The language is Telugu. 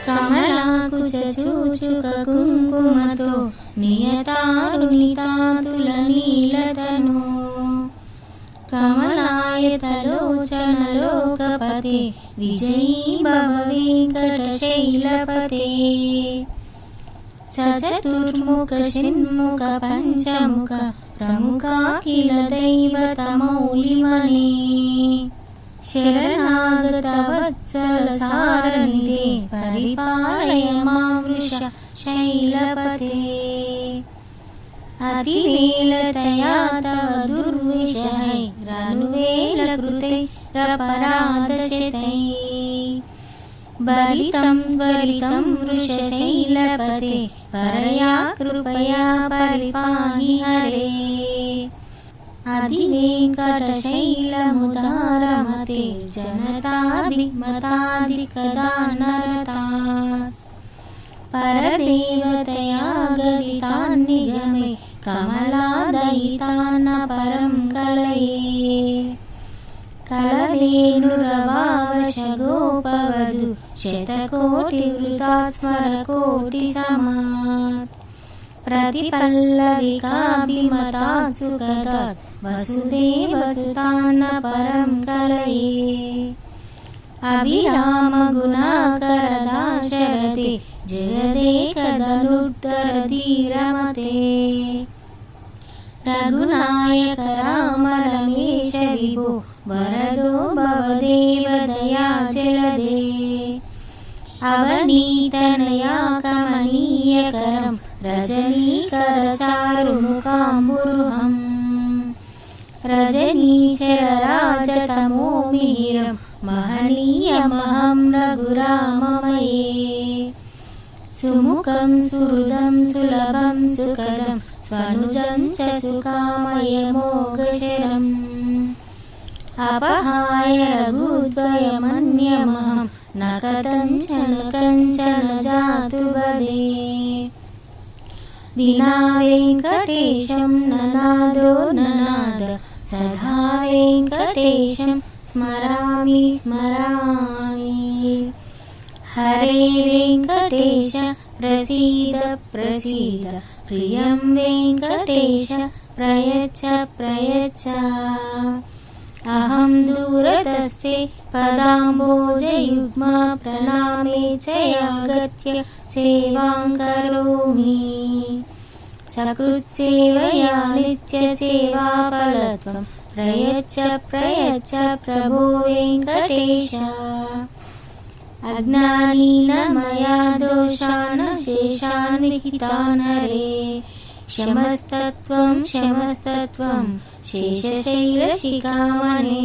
కమలాకుచ చూచుక కుంకుమతో నియతారుణితాతుల నీలతను కమలాయతలోచనలోకపతే విజయీ భవ వెంకటశైలపతే సచతుర్ముఖ షణ్ముఖ పంచముఖ ప్రముఖాఖిల దైవతమౌలివనే శరణాగత వత్సల సారనిదే పరిపాలయ మాం వృష శైలపతే అతివేలతయా తవ దుర్విషహై రనువేల కృతై రపరాధశతై బలితం త్వరితం వృషశైలపతే పరయా కృపయా పరిపాహి హరే అధివేంకటశైలముదారమతే జనతాభిమతాధికదానరతాత్ పరదేవతయా గదితాన్నిగమే కమలాదయితాన్న పరం కలయే కళవేణురవావశగోపవధు శతకోటివృతాత్ స్మరకోటి సమాత్ ప్రతిపల్లవికాభిమతాత్ సుఖదాత్ వసుదేవసుతాన్న పరం కలయే అభిరామ గుణాకరదాశరథే జగదేకధనుర్ధరధీరమతే రఘునాయక రామ రమేశ విభో వరదో భవదేవ దయాజలదే అవనీతనయా కమనీయకరం రజనీకర చారుముఖాంబురుహం రజనీచర రాజతమో మిహిరం మహనీయమహం రఘురామమయే సుముఖం సుహృదం సులభం సుఖదం స్వనుజం చ సుఖామయమోఘశరం అపహాయ రఘుద్వయమన్యమహం న కథంచన కంచన జాతు వదే వినా వెంకటేశం ననాదో ననాద సదా వెంకటేశం స్మరామి స్మరామి హరే వెంకటేశ ప్రసీద ప్రసీద ప్రియం వెంకటేశ ప్రయచ్చ ప్రయచ్చ అహం దూరతస్థే పదాంబోజయుగ్మా ప్రణామే చ యాగత్య సేవాం కరోమి సకృత్సేవయా నిత్యసేవాఫలత్వం ప్రయచ్చ ప్రయచ్చ ప్రభో వెంకటేశ అజ్ఞానీన మయా దోషాన్ శేషాన్ విహితాన్ హరే క్షమస్తత్వం క్షమస్తత్వం శేషశైలశిఖామణే